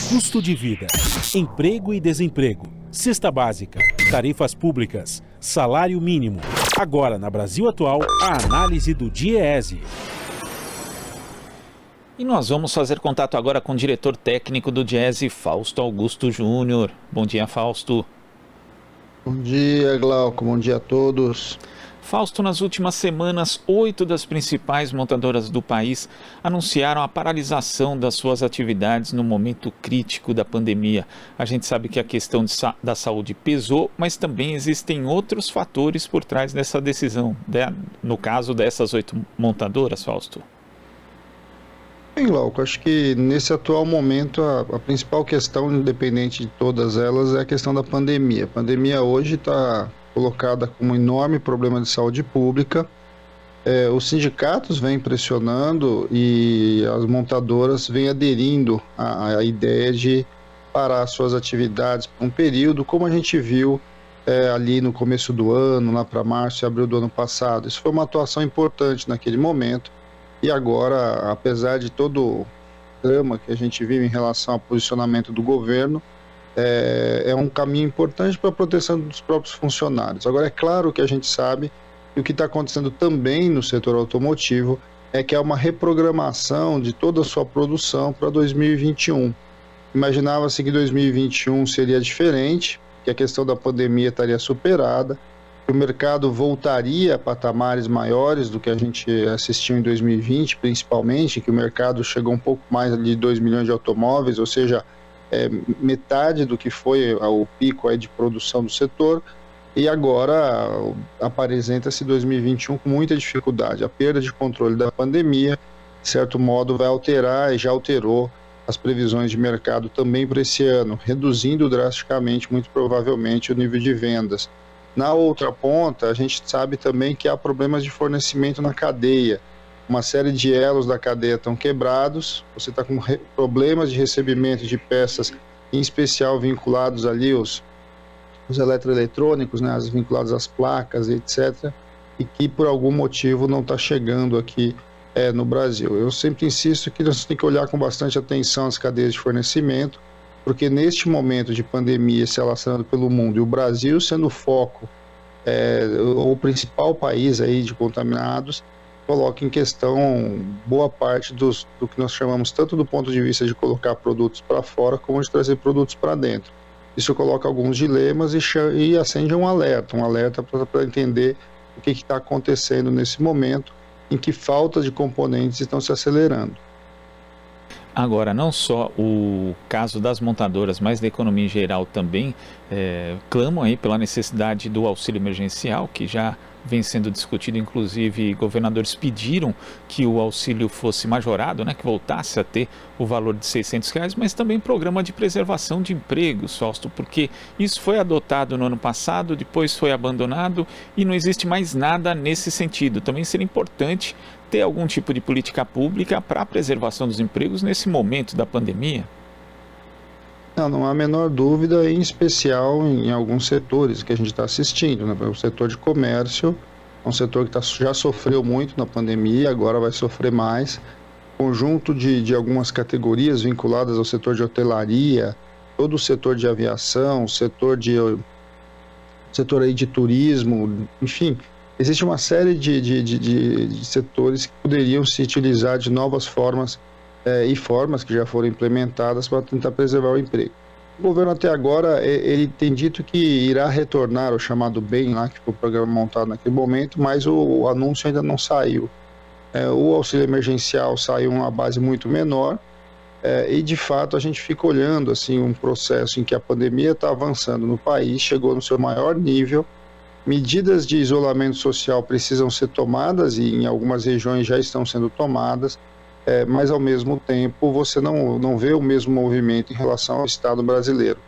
Custo de vida, emprego e desemprego, cesta básica, tarifas públicas, salário mínimo. Agora, na Brasil Atual, a análise do DIEESE. E nós vamos fazer contato agora com o diretor técnico do DIEESE, Fausto Augusto Júnior. Bom dia, Fausto. Bom dia, Glauco. Bom dia a todos. Fausto, nas últimas semanas, 8 das principais montadoras do país anunciaram a paralisação das suas atividades no momento crítico da pandemia. A gente sabe que a questão da saúde pesou, mas também existem outros fatores por trás dessa decisão, no caso dessas 8 montadoras, Fausto. Bem, Glauco, acho que nesse atual momento a principal questão, independente de todas elas, é a questão da pandemia. A pandemia hoje está colocada como um enorme problema de saúde pública. Os sindicatos vêm pressionando e as montadoras vêm aderindo à ideia de parar suas atividades por um período, como a gente viu ali no começo do ano, lá para março e abril do ano passado. Isso foi uma atuação importante naquele momento e agora, apesar de todo o drama que a gente vive em relação ao posicionamento do governo, é um caminho importante para a proteção dos próprios funcionários. Agora, é claro que a gente sabe que o que está acontecendo também no setor automotivo é que há uma reprogramação de toda a sua produção para 2021. Imaginava-se que 2021 seria diferente, que a questão da pandemia estaria superada, que o mercado voltaria a patamares maiores do que a gente assistiu em 2020, principalmente, que o mercado chegou um pouco mais de 2 milhões de automóveis, ou seja, metade do que foi o pico aí de produção do setor, e agora apresenta-se 2021 com muita dificuldade. A perda de controle da pandemia, de certo modo, vai alterar e já alterou as previsões de mercado também para esse ano, reduzindo drasticamente, muito provavelmente, o nível de vendas. Na outra ponta, a gente sabe também que há problemas de fornecimento na cadeia. Uma série de elos da cadeia estão quebrados, você está com problemas de recebimento de peças, em especial vinculados ali os eletroeletrônicos, né, as vinculadas às placas, etc., e que por algum motivo não está chegando aqui no Brasil. Eu sempre insisto que nós temos que olhar com bastante atenção as cadeias de fornecimento, porque neste momento de pandemia se alastrando pelo mundo, e o Brasil sendo o foco, o principal país aí de contaminados, coloca em questão boa parte do que nós chamamos tanto do ponto de vista de colocar produtos para fora, como de trazer produtos para dentro. Isso coloca alguns dilemas e acende um alerta para entender o que está acontecendo nesse momento, em que falta de componentes estão se acelerando. Agora, não só o caso das montadoras, mas da economia em geral também, clamam aí pela necessidade do auxílio emergencial, que já vem sendo discutido, inclusive governadores pediram que o auxílio fosse majorado, né, que voltasse a ter o valor de R$600, mas também programa de preservação de empregos, Fausto, porque isso foi adotado no ano passado, depois foi abandonado e não existe mais nada nesse sentido. Também seria importante ter algum tipo de política pública para a preservação dos empregos nesse momento da pandemia. Não há a menor dúvida, em especial em alguns setores que a gente está assistindo, né? O setor de comércio é um setor que já sofreu muito na pandemia, agora vai sofrer mais. Conjunto de algumas categorias vinculadas ao setor de hotelaria, todo o setor de aviação, setor aí de turismo, enfim, existe uma série de setores que poderiam se utilizar de novas formas e formas que já foram implementadas para tentar preservar o emprego. O governo até agora, ele tem dito que irá retornar o chamado BEM, lá, que foi o programa montado naquele momento, mas o anúncio ainda não saiu. O auxílio emergencial saiu uma base muito menor e, de fato, a gente fica olhando assim, um processo em que a pandemia está avançando no país, chegou no seu maior nível, medidas de isolamento social precisam ser tomadas e em algumas regiões já estão sendo tomadas, mas ao mesmo tempo você não vê o mesmo movimento em relação ao Estado brasileiro.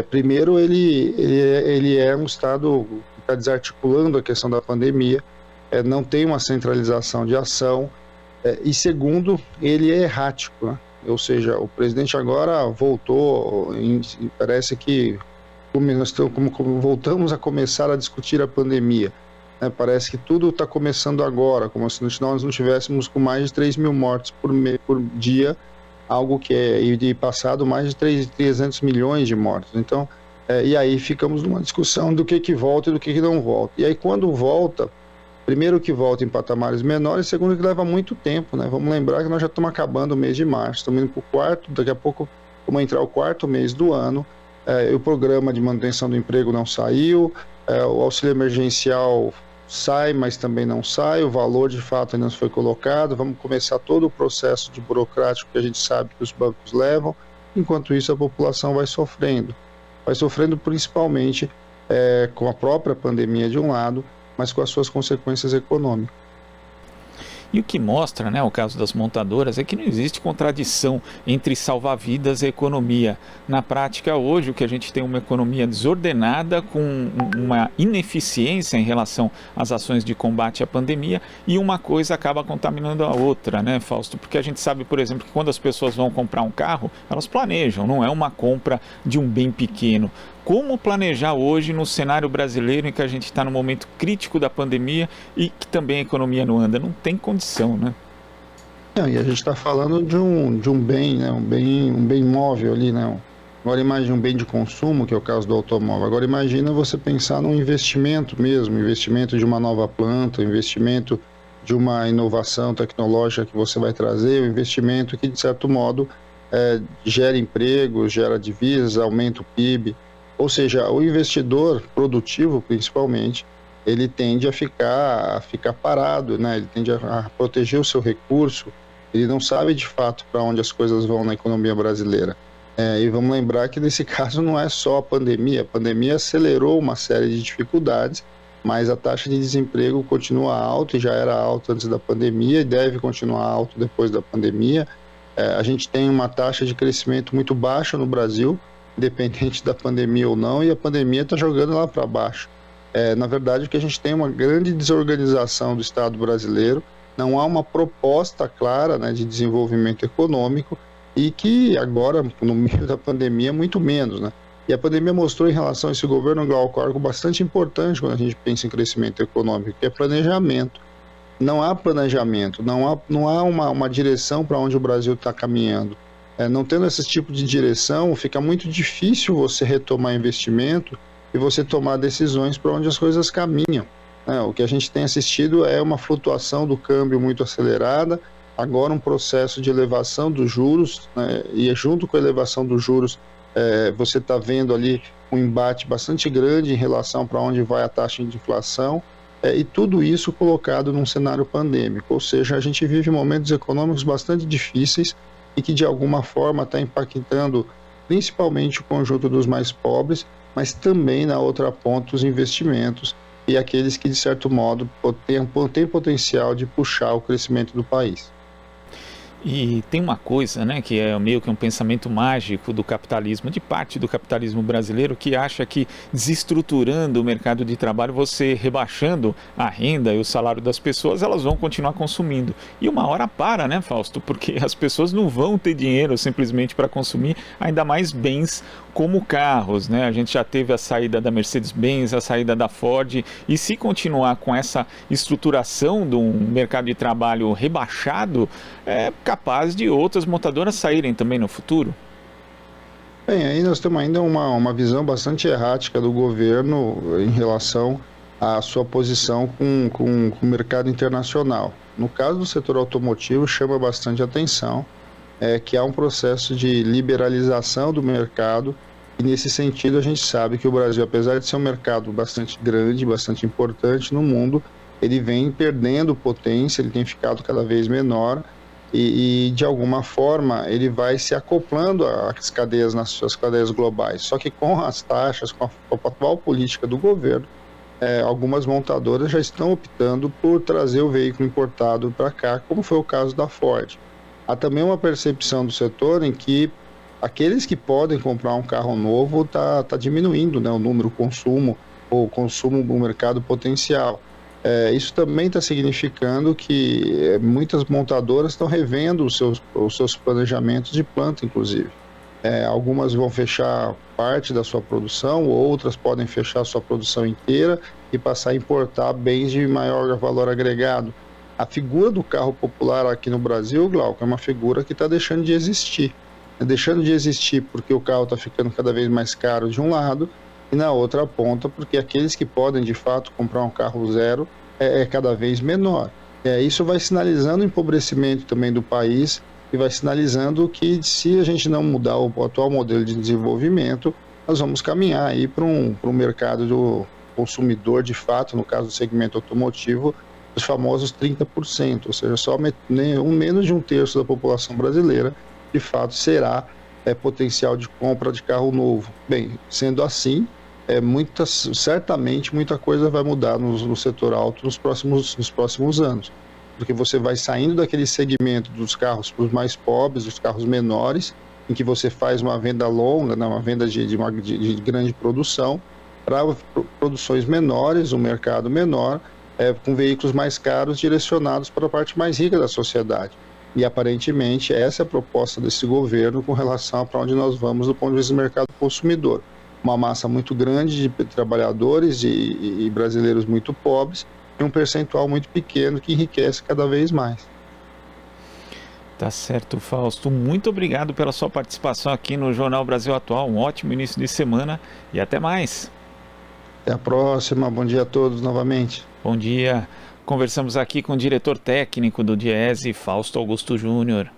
Primeiro, ele é um Estado que está desarticulando a questão da pandemia, não tem uma centralização de ação, e segundo, ele é errático, né? Ou seja, o presidente agora voltou, parece que nós voltamos a começar a discutir a pandemia. Parece que tudo está começando agora, como se nós não tivéssemos com mais de 3 mil mortes por dia algo que e passado mais de 300 milhões de mortos. Então, e aí ficamos numa discussão do que volta e do que não volta. E aí quando volta, primeiro que volta em patamares menores, segundo que leva muito tempo, né? Vamos lembrar que nós já estamos acabando o mês de março, estamos indo para o quarto, daqui a pouco vamos entrar o quarto mês do ano, o programa de manutenção do emprego não saiu, o auxílio emergencial sai, mas também não sai, o valor de fato ainda não foi colocado, vamos começar todo o processo de burocrático que a gente sabe que os bancos levam, enquanto isso a população vai sofrendo principalmente com a própria pandemia de um lado, mas com as suas consequências econômicas. E o que mostra, né, o caso das montadoras, é que não existe contradição entre salvar vidas e economia. Na prática, hoje, o que a gente tem é uma economia desordenada, com uma ineficiência em relação às ações de combate à pandemia, e uma coisa acaba contaminando a outra, né, Fausto? Porque a gente sabe, por exemplo, que quando as pessoas vão comprar um carro, elas planejam, não é uma compra de um bem pequeno. Como planejar hoje no cenário brasileiro em que a gente está no momento crítico da pandemia e que também a economia não anda? Não tem condição, né? E a gente está falando de um bem, né? um bem móvel ali, né? Agora imagine um bem de consumo, que é o caso do automóvel. Agora imagina você pensar num investimento mesmo, investimento de uma nova planta, investimento de uma inovação tecnológica que você vai trazer, um investimento que de certo modo gera empregos, gera divisas, aumenta o PIB. Ou seja, o investidor produtivo, principalmente, ele tende a ficar parado, né? Ele tende a proteger o seu recurso, ele não sabe de fato para onde as coisas vão na economia brasileira. E vamos lembrar que nesse caso não é só a pandemia acelerou uma série de dificuldades, mas a taxa de desemprego continua alta e já era alta antes da pandemia e deve continuar alta depois da pandemia. A gente tem uma taxa de crescimento muito baixa no Brasil, independente da pandemia ou não, e a pandemia está jogando lá para baixo. Na verdade, o que a gente tem é uma grande desorganização do Estado brasileiro, não há uma proposta clara, né, de desenvolvimento econômico, e que agora, no meio da pandemia, muito menos, né? E a pandemia mostrou em relação a esse governo algo bastante importante quando a gente pensa em crescimento econômico, que é planejamento. Não há planejamento, não há uma direção para onde o Brasil está caminhando. Não tendo esse tipo de direção, fica muito difícil você retomar investimento e você tomar decisões para onde as coisas caminham. O que a gente tem assistido é uma flutuação do câmbio muito acelerada, agora um processo de elevação dos juros, né? E junto com a elevação dos juros, você está vendo ali um embate bastante grande em relação para onde vai a taxa de inflação, e tudo isso colocado num cenário pandêmico, ou seja, a gente vive momentos econômicos bastante difíceis, e que de alguma forma está impactando principalmente o conjunto dos mais pobres, mas também na outra ponta os investimentos e aqueles que de certo modo têm potencial de puxar o crescimento do país. E tem uma coisa, né, que é meio que um pensamento mágico do capitalismo, de parte do capitalismo brasileiro, que acha que desestruturando o mercado de trabalho, você rebaixando a renda e o salário das pessoas, elas vão continuar consumindo. E uma hora para, né, Fausto? Porque as pessoas não vão ter dinheiro simplesmente para consumir, ainda mais bens como carros, né? A gente já teve a saída da Mercedes-Benz, a saída da Ford, e se continuar com essa estruturação de um mercado de trabalho rebaixado, é capaz de outras montadoras saírem também no futuro? Bem, aí nós temos ainda uma visão bastante errática do governo em relação à sua posição com o mercado internacional. No caso do setor automotivo, chama bastante atenção que há um processo de liberalização do mercado, e nesse sentido a gente sabe que o Brasil, apesar de ser um mercado bastante grande, bastante importante no mundo, ele vem perdendo potência, ele tem ficado cada vez menor, e de alguma forma ele vai se acoplando às cadeias, nas suas cadeias globais. Só que com as taxas, com a atual política do governo, algumas montadoras já estão optando por trazer o veículo importado para cá, como foi o caso da Ford. Há também uma percepção do setor em que aqueles que podem comprar um carro novo está diminuindo, né, o número, o consumo do mercado potencial. Isso também está significando que muitas montadoras estão revendo os seus planejamentos de planta, inclusive. Algumas vão fechar parte da sua produção, outras podem fechar a sua produção inteira e passar a importar bens de maior valor agregado. A figura do carro popular aqui no Brasil, Glauco, é uma figura que está deixando de existir. Deixando de existir porque o carro está ficando cada vez mais caro de um lado, e na outra ponta porque aqueles que podem de fato comprar um carro zero é cada vez menor. Isso vai sinalizando o empobrecimento também do país e vai sinalizando que se a gente não mudar o atual modelo de desenvolvimento, nós vamos caminhar aí para um mercado do consumidor de fato, no caso do segmento automotivo, os famosos 30%, ou seja, só menos de um terço da população brasileira de fato será potencial de compra de carro novo. Bem, sendo assim, certamente muita coisa vai mudar no setor auto nos próximos anos, porque você vai saindo daquele segmento dos carros para os mais pobres, dos carros menores, em que você faz uma venda longa, uma venda de grande produção, para produções menores, um mercado menor, com veículos mais caros direcionados para a parte mais rica da sociedade. E aparentemente essa é a proposta desse governo com relação a para onde nós vamos do ponto de vista do mercado consumidor. Uma massa muito grande de trabalhadores e brasileiros muito pobres e um percentual muito pequeno que enriquece cada vez mais. Tá certo, Fausto. Muito obrigado pela sua participação aqui no Jornal Brasil Atual. Um ótimo início de semana e até mais. Até a próxima. Bom dia a todos novamente. Bom dia. Conversamos aqui com o diretor técnico do Diese, Fausto Augusto Júnior.